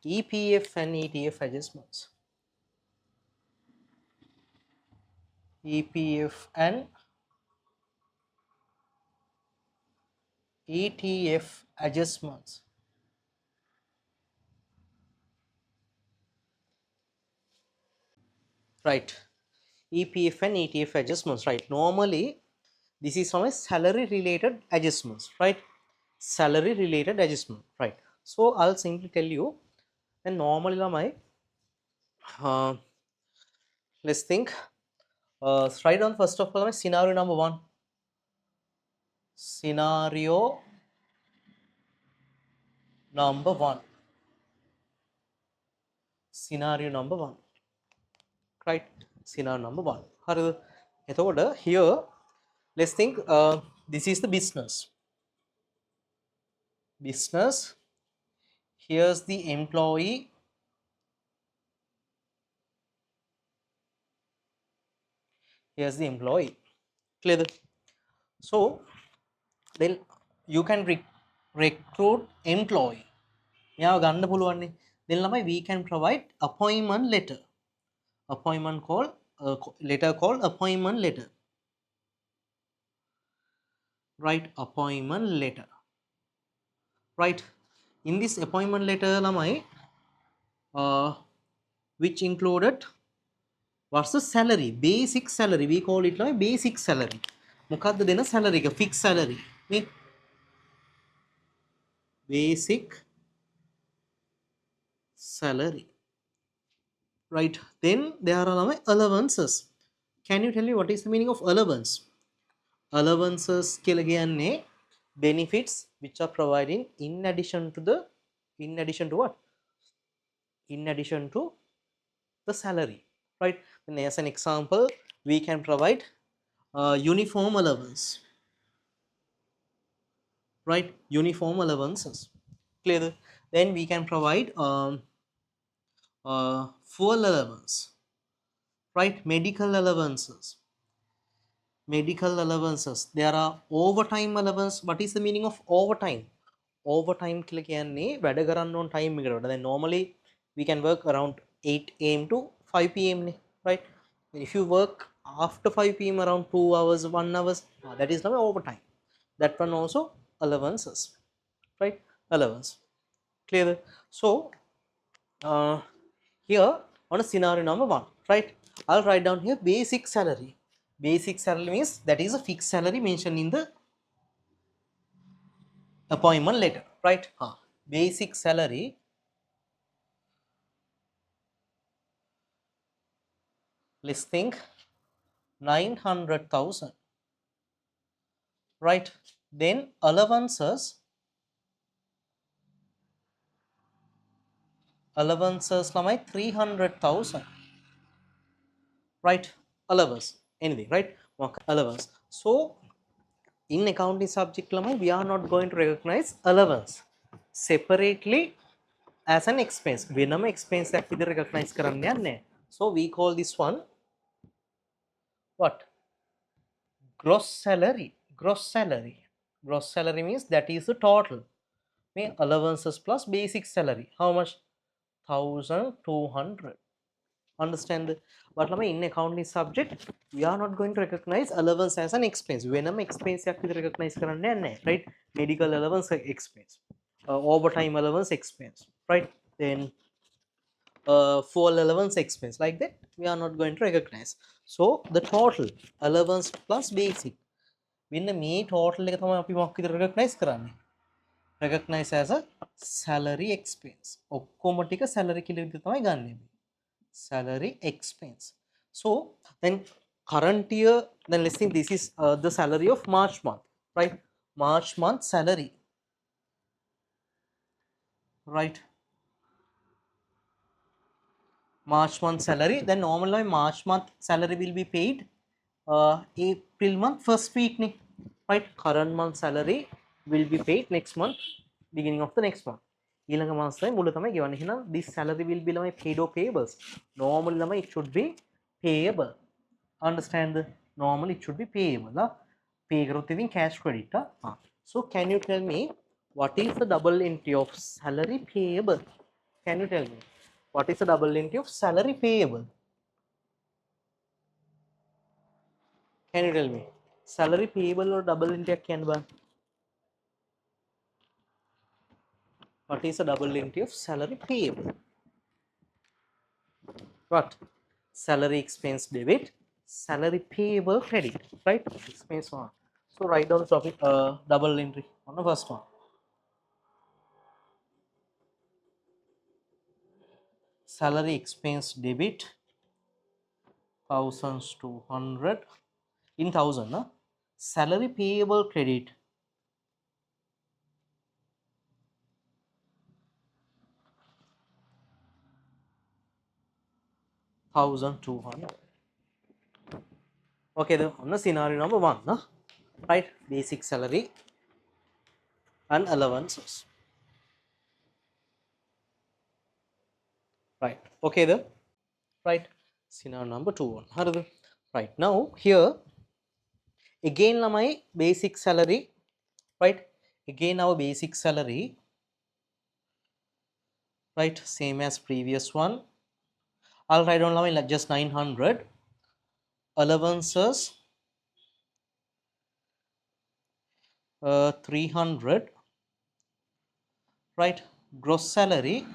EPF and ETF adjustments. EPF and ETF adjustments. Right. EPF and ETF adjustments. Right. Normally, this is from a salary related adjustments. Right. Salary related adjustment. Right. So I'll simply tell you. And normally, let's think. Write down first of all scenario number one. Scenario number one. Scenario number one. Right. Scenario number one. Here, let's think. This is the business. Business. Here's the employee. Here's the employee. Clear? So then you can recruit employee. Then we can provide appointment letter. Appointment call letter called appointment letter. Right, appointment letter. Right. In this appointment letter, which included what's the salary? Basic salary. We call it like basic salary. Mukadda dena salary ka fixed salary. Me basic salary. Right. Then there are allowances. Can you tell me what is the meaning of allowance? Allowances kilagane benefits which are provided in addition to what? In addition to the salary. Right. Then as an example, we can provide uniform allowance. Right, uniform allowances. Clear? Then we can provide fuel allowance. Right, medical allowances. Medical allowances. There are overtime allowance. What is the meaning of overtime? Overtime වැඩ කරන්න on time එකකට. Then normally we can work around 8 a.m. to 5 p.m. Right? If you work after 5 p.m. around 2 hours, 1 hours, that is not overtime. That one also allowances. Right? Allowance. Clear? So here on a scenario number one, right, I'll write down here basic salary. Basic salary means that is a fixed salary mentioned in the appointment letter, right? Basic salary, let's think 900,000, right? Then allowances like 300,000, right? Allowance, anything, right? Allowance. So in accounting subject we are not going to recognize allowance separately as an expense. Venam expense that we recognize karanne. So we call this one what? Gross salary. Gross salary. Gross salary means that is the total. May allowances plus basic salary. How much? 1,200. Understand? But in accounting subject, we are not going to recognize allowance as an expense. Venam expense that we recognize karanne, right? Medical allowance expense. Overtime allowance expense, right? Then full allowance expense, like that we are not going to recognize. So the total allowance plus basic when the me total එක තමයි අපි මොකක් විදිහට recognize කරන්නේ? Recognize as a salary expense. ඔක්කොම ටික salary කියලා විදිහට තමයි ගන්නෙ. Salary expense. So then current year, then let's think this is the salary of March month, right? March month salary, right? March month salary, then normally March month salary will be paid April month first week, right? Current month salary will be paid next month, beginning of the next month. ඊළඟ මාසයේ මුල තමයි ගෙවන්නේ. එහෙනම් this salary will be paid or payables. Normally it should be payable. Understand? Normally it should be payable. Pay කරොත් ඉතින් cash credit. So can you tell me what is the double entry of salary payable? Can you tell me what is the double entry of salary payable? Can you tell me salary payable or double entry can be? What is the double entry of salary payable? What? Salary expense debit, salary payable credit, right? Expense one. So write down the topic double entry on the first one. Salary expense debit 1200 in 1000, no? Salary payable credit 1200. Okay, the on the scenario number 1, no? Right? Basic salary and allowances. Right. Okay, the right scenario number 2 one. Right now here again my basic salary, right? Again our basic salary, right? Same as previous one. I'll write down like just 900. Allowances 300, right? Gross salary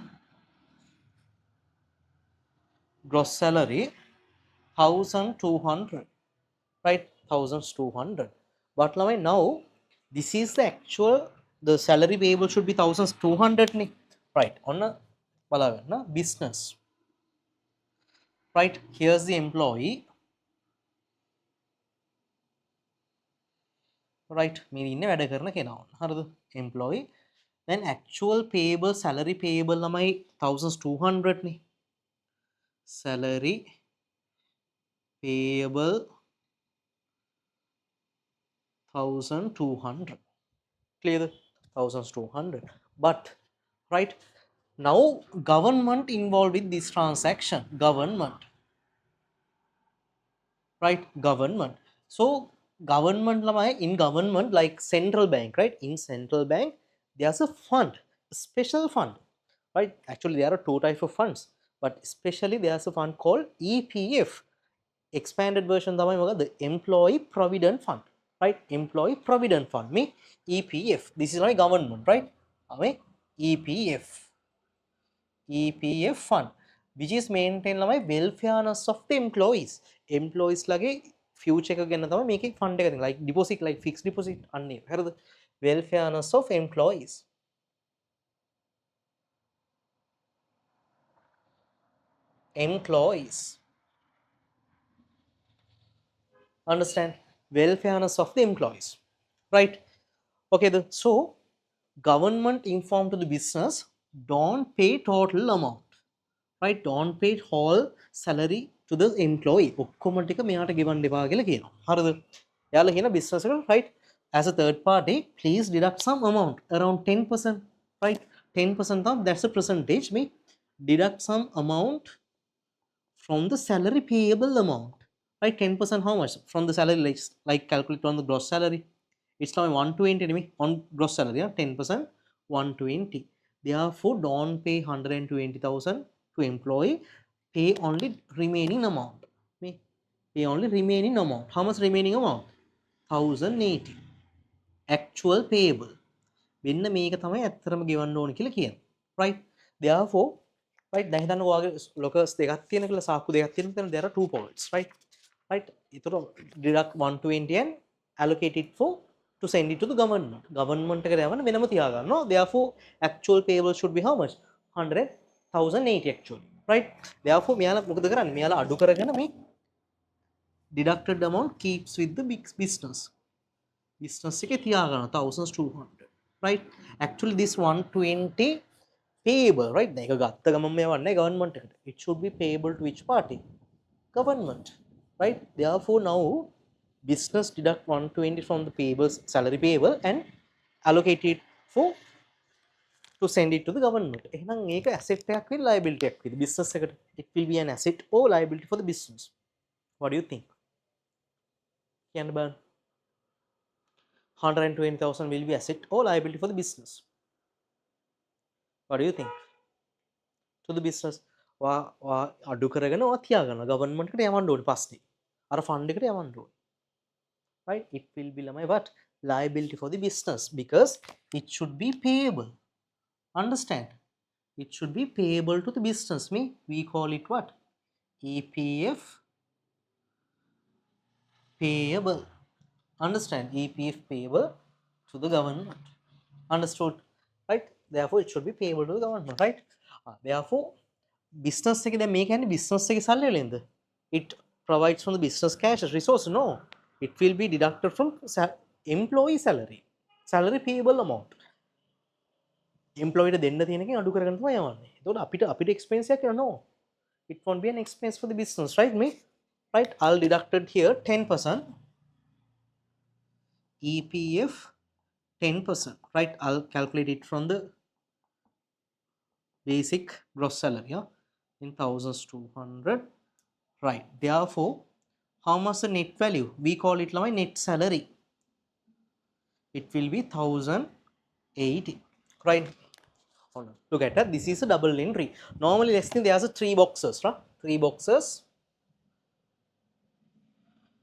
1200, right? 1200. But now this is the actual, the salary payable should be 1200 ni, right? On a business, right? Here's the employee, right? මේ ඉන්නේ වැඩ කරන කෙනා. හරිද? Employee. Then actual payable, salary payable ළමයි 1200 නේ. Salary payable 1200. Clear? 1200. But right now government involved with this transaction. Government, right? Government. So government lamai, in government like central bank, right? In central bank there's a fund, a special fund, right? Actually there are two types of funds, but especially there's a fund called EPF. Expanded version තමයි මොකද? The employee provident fund, right? Employee provident fund me EPF. This is my government, right? ame EPF, EPF fund which is maintain lamai welfareness of the employees. Employees lage future එක ගැන තමයි මේකේ fund එක තියෙන්නේ, like deposit, like fixed deposit අන්නේ. හරිද? Welfareness of employees. Employees, understand? Welfareness of the employees, right? Okay, so government informed to the business, don't pay total amount, right? Don't pay whole salary to the employee. ඔක්කොම ටික මෙයාට ගෙවන්න එපා කියලා කියනවා. හරිද? එයාලා කියන business එකට, right? As a third party, please deduct some amount around 10%, right? 10% of that's a percentage. Me deduct some amount from the salary payable amount, right? 10% how much from the salary, like calculate on the gross salary. It's now 120 on gross salary, yeah? 10% 120. Therefore don't pay 120,000 to employee, pay only remaining amount. Pay only remaining amount. How much remaining amount? 1080 actual payable. මෙන්න මේක තමයි ඇත්තටම ගෙවන්න ඕන කියලා කියන්නේ, right? Therefore, right, දැන් හිතන්න ඔයාගේ ලොකර්ස් දෙකක් තියෙන කියලා, සාක්කු දෙකක් තියෙන තැන there are two points, right? Right? ඒතර deduct 120 and allocate it for to send it to the government. Government එකට යවන්න වෙනම තියා ගන්නවා. Therefore, actual payable should be how much? 100,080 actually, right? Therefore, මෙයාලා මොකද කරන්නේ? මෙයාලා අඩු කරගෙන මේ deducted amount keeps with the big business. Business එකේ තියා ගන්නවා 1200, right? Actually this 120 payable, right? දැන් ඒක ගත්ත ගමන් මේවන්නේ government එකට. It should be payable to which party? Government, right? Therefore now business deduct 120 from the payables, salary payable, and allocate it for to send it to the government. එහෙනම් මේක asset එකක් වෙයි liability එකක් වෙයි business එකට. It will be an asset or liability for the business. What do you think? කියන්න බලන්න. 120,000 will be asset or liability for the business. What do you think? to the business. අඩු කරගෙන ඔයා තියාගන්න government එකට යවන්න ඕනේ පස්සේ. අර fund එකට යවන්න ඕනේ. Right? It will be ළමයි what? Liability for the business because it should be payable. Understand? It should be payable to the business. We call it what? EPF payable. Understand? EPF payable to the government. Understood? Right? Therefore, it should be payable to the government. Right? Therefore, business එක දැන් මේ කියන්නේ business එකේ සල්ලි වලින්ද? It provides from the business cash resource. No, it will be deducted from employee salary payable amount. Employee දෙන්න තියෙන එකෙන් අඩු කරගෙන තමයි යවන්නේ. එතකොට අපිට expense එකක් no, it won't be an expense for the business, right? Right? I'll deducted here 10%. EPF 10%, right? I'll calculate it from the basic gross salary, yeah, in 1200, right? Therefore, how much the net value? We call it like net salary. It will be 1080, right? Look at that. This is a double entry. Normally, let's think there's a 3 boxes, right? 3 boxes.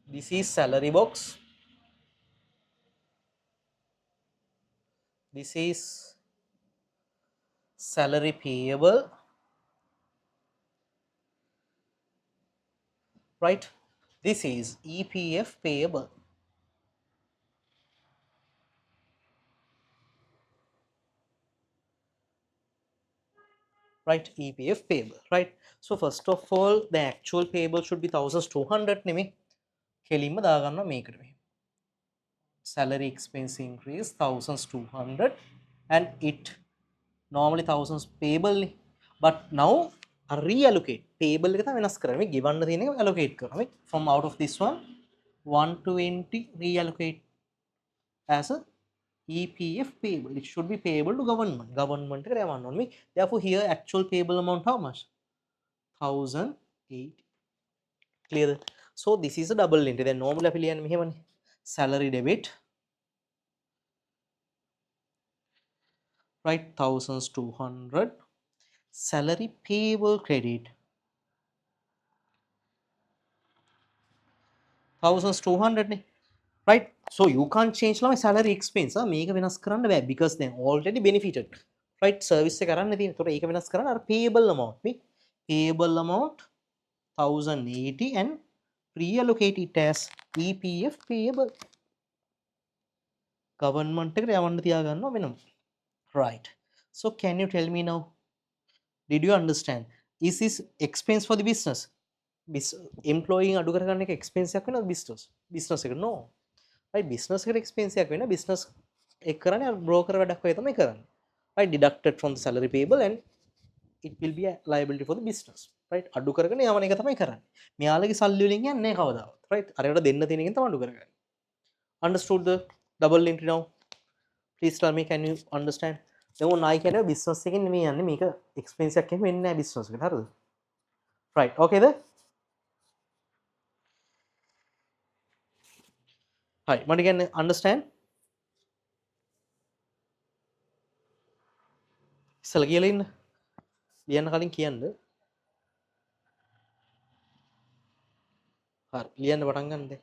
This is salary box. This is salary payable, right? This is EPF payable. Right? EPF payable, right? So first of all, the actual payable should be 1200 නෙමෙයි. කෙලින්ම දාගන්නවා මේකට මෙහෙම. Salary expense increase 1200 and it normally thousands payable නේ. But now reallocate payable එක තමයි වෙනස් කරන්නේ. ගෙවන්න තියෙන එක allocate කරනවා. From out of this one 120 reallocate as a EPF payable. It should be payable to government. Government එකට යවන්න ඕනේ. Therefore here actual payable amount how much? 1080. Clear? So this is a double entry. Then normally අපි ලියන්නේ මෙහෙමනේ. Salary debit, right? 1200. Salary payable credit 1200 නේ. Right? So you can't change my salary expense. මේක වෙනස් කරන්න බෑ because then already benefited. Right? Service එක කරන්න තියෙන. ඒතකොට ඒක වෙනස් කරන්න අර payable amount නේ. Payable amount 1080 and reallocate it as EPF payable. Government එකට යවන්න තියාගන්නවා වෙනම. Right. So can you tell me now? Did you understand? Is this expense for the business? Employee අඩු කරගන්න එක expense එකක් වෙනවද business එකට? No. Right? Business එකට expense එකක් වෙන business එක කරන්නේ අර broker වැඩක් වගේ තමයි කරන්නේ. Right? Deducted from the salary payable and it will be a liability for the business. Right? අඩු කරගෙන යවන එක තමයි කරන්නේ. මෙයාලගේ සල්ලි වලින් යන්නේ නැහැ කවදාවත්. Right? අරකට දෙන්න තියෙන එකෙන් තමයි අඩු කරගන්නේ. Understood the double entry now? Please tell me, can you understand? දැන් ඔන්න ආයි කියන්නේ business එකෙන් නෙමෙයි යන්නේ මේක expense එකක් එහෙම වෙන්නේ නැහැ business එකට. හරිද? Right. Okay ද? Right. මට කියන්නේ understand? ඉස්සලා කියලා ඉන්න. ලියන්න කලින් කියන්න. හරි. ලියන්න පටන් ගන්න දැන්.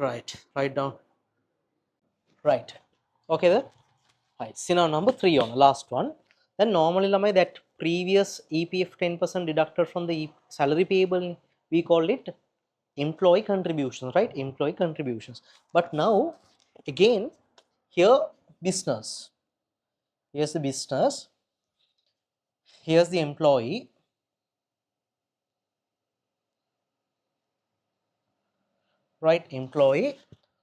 Right. Write down. Right. Okay then. Right. Scenario number 3 on the last one. Then normally lamai that previous EPF 10% deducted from the salary payable, we called it employee contributions, right? Employee contributions. But now again here business. Here's the business. Here's the employee. Right? Employee.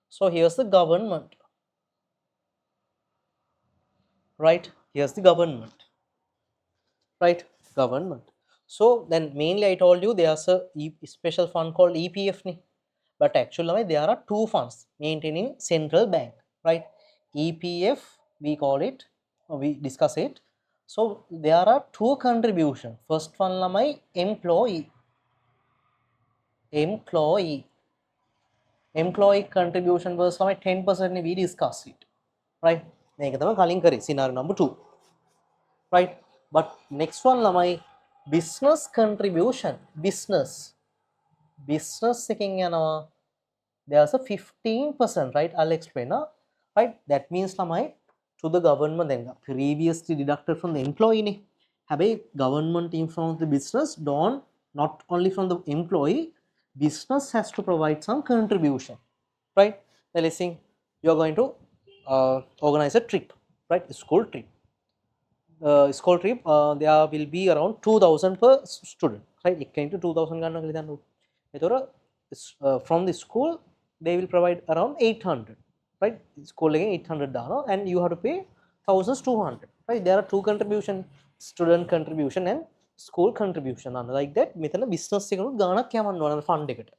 So here's the government. Right? Here's the government. Right? Government. So then mainly I told you there's a special fund called EPF නේ. But actually there are two funds maintaining central bank, right? EPF we call it, we discuss it. So there are two contribution. First one lamai employee contribution was lamai 10% we discuss it. right? මේක තමයි කලින් කරේ scenario number 2, right? But next one ළමයි business contribution. business එකෙන් යනවා there's a 15%, right? I'll explain now, right? That means ළමයි to the government then previously deducted from the employee නේ. හැබැයි government informs the business don't, not only from the employee, business has to provide some contribution, right? Then let's say you're going to organize a trip, right? School trip. There will be around 2000 per student, right? එක්කෙනෙක්ට 2000 ගන්නවා කියලා හිතන්න. එතකොට from the school they will provide around 800, right? School එකෙන් 800 දානවා and you have to pay 1200, right? There are two contribution, student contribution and school contribution. And like that මෙතන business එකනොත් ගාණක් යවන්න ඕන fund එකට.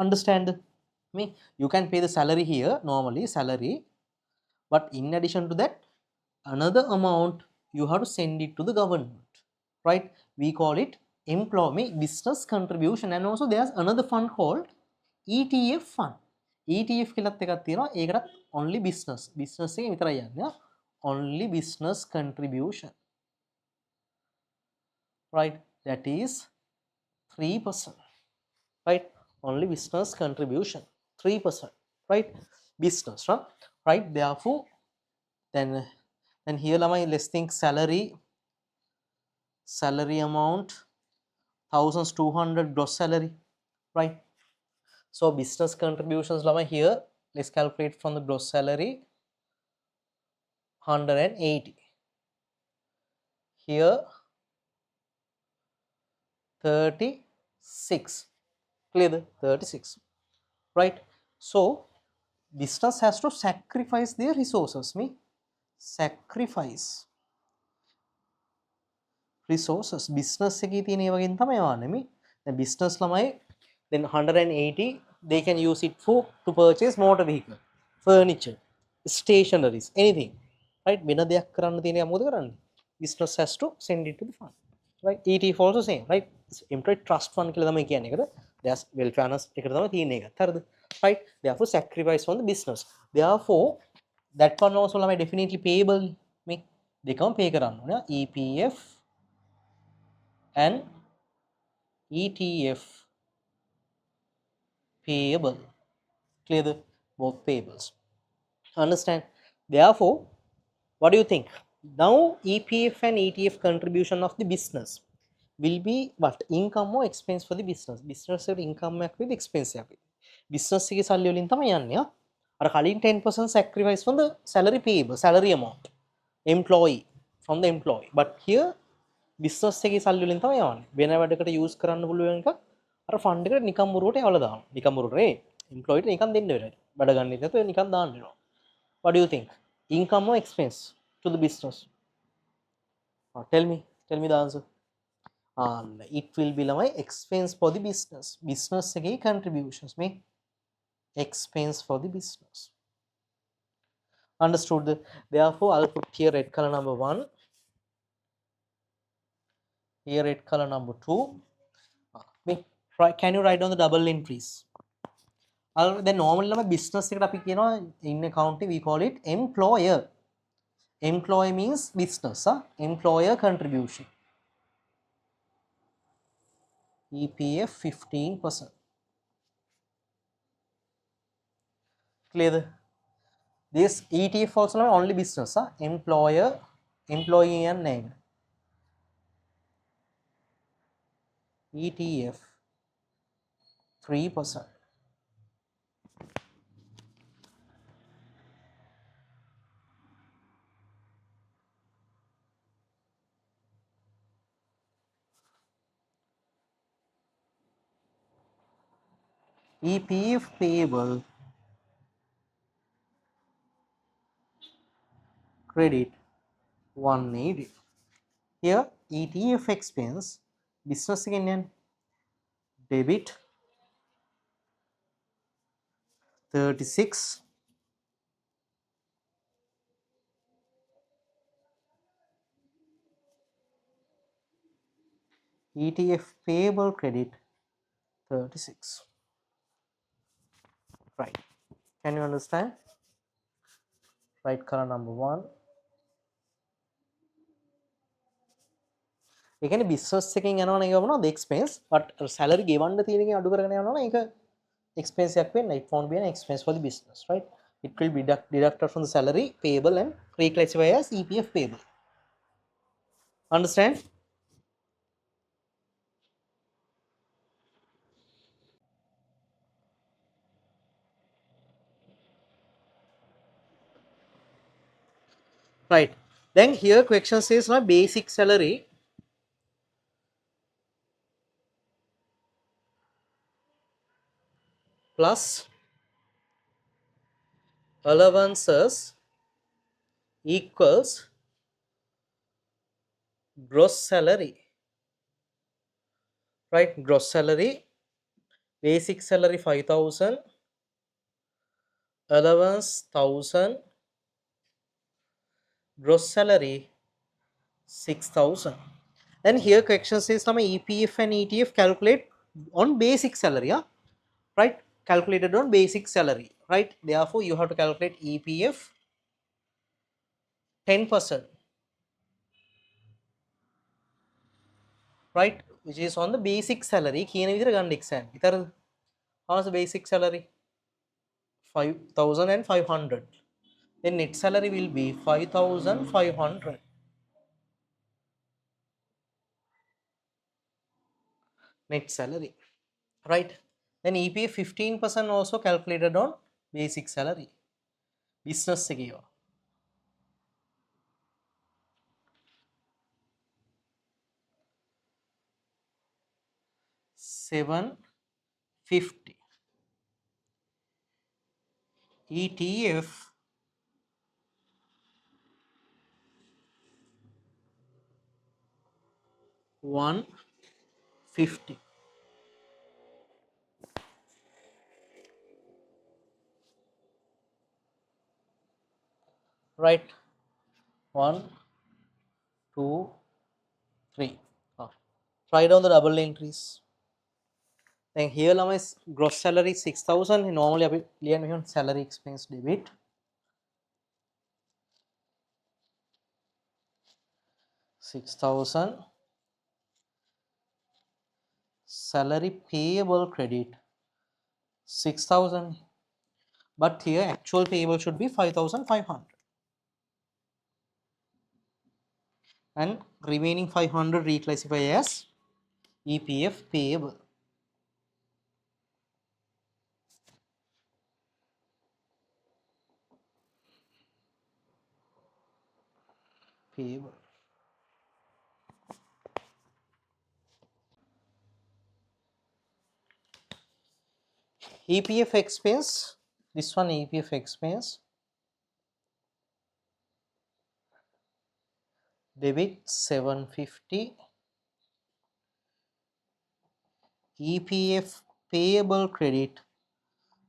Understand me? You can pay the salary here, normally salary, but in addition to that another amount you have to send it to the government, right? We call it employee business contribution. And also there's another fund called ETF fund. ETF කියලත් එකක් තියෙනවා. ඒකටත් only business එකේ විතරයි යන්නේ. Only business contribution, right? That is 3%, right? Only business contribution 3%, right? Business, right? Therefore then here lamai, let's think salary amount 1200 gross salary, right? So business contributions lamai here, let's calculate from the gross salary 180, here 36, clear? 36, right? So business has to sacrifice their resources, sacrifice resources. business එකේ තියෙන ඒ වගේම තමයි යවන්නේ මේ. දැන් business ළමයි then 180 they can use it for to purchase motor vehicle, furniture, stationaries, anything, right? වෙන දෙයක් කරන්න තියෙන එක මොකද කරන්නේ? business has to send it to the fund, right? ETF also same, right? employee trust fund කියලා තමයි කියන්නේ. ඒකට there's welfare එකට තමයි තියෙන එක. හරිද? Right? Therefore sacrifice from the business. Therefore that one also ළමයි definitely payable මේ දෙකම pay කරන්න ඕනේ. EPF and ETF payable, clear? The both payables. Understand? Therefore what do you think? Now EPF and ETF contribution of the business will be what? Income or expense for the business? business එක income එකක් with expense එකක්. business එකේ සල්ලි වලින් තමයි යන්නේ. අර කලින් 10% sacrifice from the salary payable, salary amount, employee, from the employee. But here business එකේ සල්ලි වලින් තමයි යවන්නේ. වෙන වැඩකට use කරන්න පුළුවන් එකක් අර fund එකට නිකම් මුරුවට යවලා දානවා. නිකම් මුරුවට නේ employee ට නිකම් දෙන්න වෙනවා. වැඩ ගන්න නැතුව නිකම් දාන්න වෙනවා. What do you think? Income or expense to the business? Tell me the answer. It will be my expense for the business. business එකේ contributions මේ expense for the business. Understood? Therefore I'll put here red color number 1, here red color number 2. Can you write down the double entries? Then normally nama business එකට අපි කියනවා in accounting we call it employer. Employer means business, employer contribution, EPF 15%, clear? This ETF also only business, employer, employee and name, ETF 3%. EPF payable credit 180. Here ETF expense business again debit 36, ETF payable credit 36, right? Can you understand? write column number 1. ඒ කියන්නේ business එකෙන් යනවා නම් ඒක මොනවද expense, but salary ගෙවන්න තියෙන එකෙන් අඩු කරගෙන යනවා නම් ඒක expense එකක් වෙන්නේ. It won't be an expense for the business, right? It will be deducted from the salary payable and reclassified as EPF payable. Understand? Right. Then here question says now basic salary plus allowances equals gross salary. Right? Gross salary, basic salary 5,000, allowance 1,000, gross salary 6,000. Then here question says now EPF and ETF calculate on basic salary, yeah? Right? Calculated on basic salary, right? Therefore you have to calculate EPF 10%, right, which is on the basic salary කියන විදිහට ගන්න exam. විතරද? How much the basic salary? 5,500. Then net salary will be 5,500. Net salary, right? Then EPF 15% also calculated on basic salary. Business එකේ 750. ETF 150. Right? 1, 2, 3. Write down the double entries. Then here ළමයි gross salary 6,000. Normally අපි ලියන්නේ මෙහෙම salary expense debit 6,000, salary payable credit 6,000, but here actual payable should be 5,500, and remaining 500 reclassify as EPF payable. Payable. EPF expense, this one EPF expense, debit 750, EPF payable credit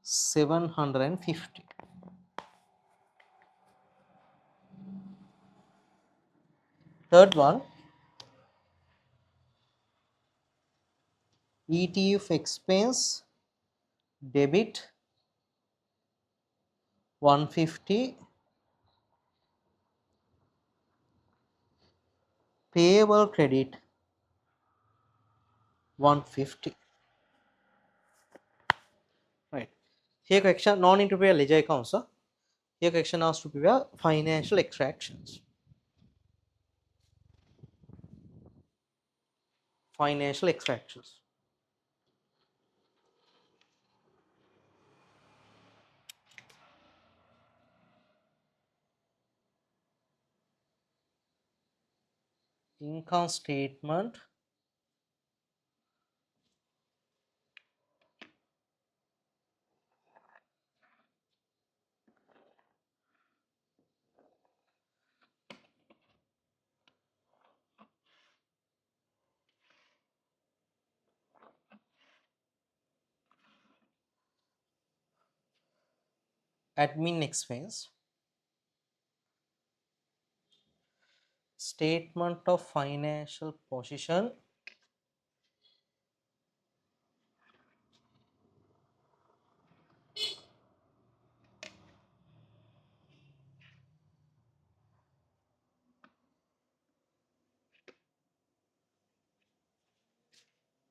750. Third one, ETF expense debit 150, payable credit 150. Right. Here question non need to prepare ledger accounts. Here question asks to prepare financial extractions. Financial extractions. Income statement, admin expense, statement of financial position,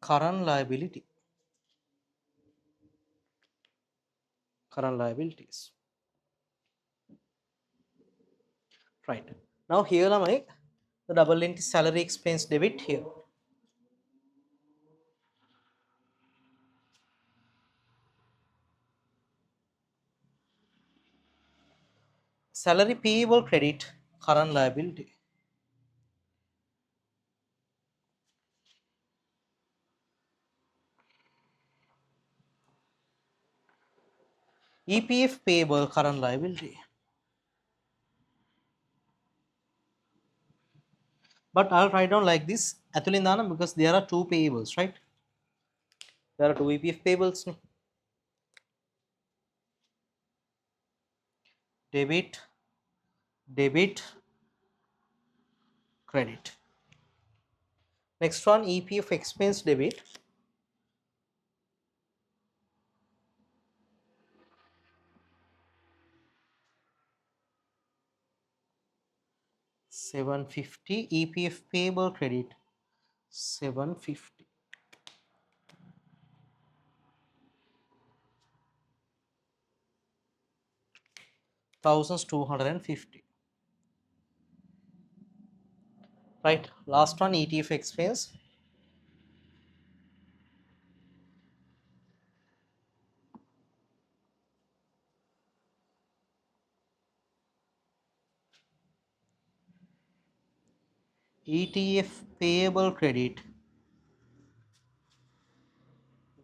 current liabilities, right? Now here lamai the double entry salary expense debit here. Salary payable credit current liability. EPF payable current liability. But I'll write down like this Atulindana because there are two payables, right? There are two EPF payables. Debit, debit, credit. Next one EPF expense debit. $750 EPF payable credit. 750. 1,250. Right. Last one ETF expense. ETF payable credit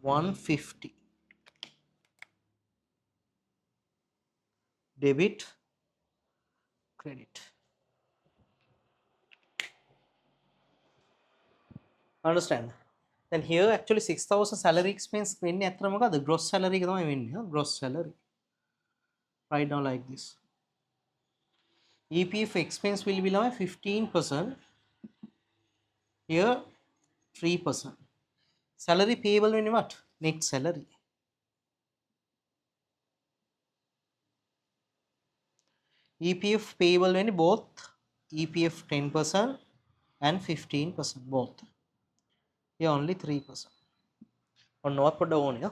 150. Debit, credit. Understand? Then here actually 6,000 salary expense වෙන්නේ ඇත්තට මොකද? Gross salary එක තමයි වෙන්නේ. Gross salary. Write down like this. EPF expense will be like 15%. Here 3%. Salary payable වෙන්නේ what? Net salary. EPF payable වෙන්නේ both EPF 10% and 15% both. Here only 3%. ඔන්න ඔවත් පොඩ්ඩක් ඕනේ.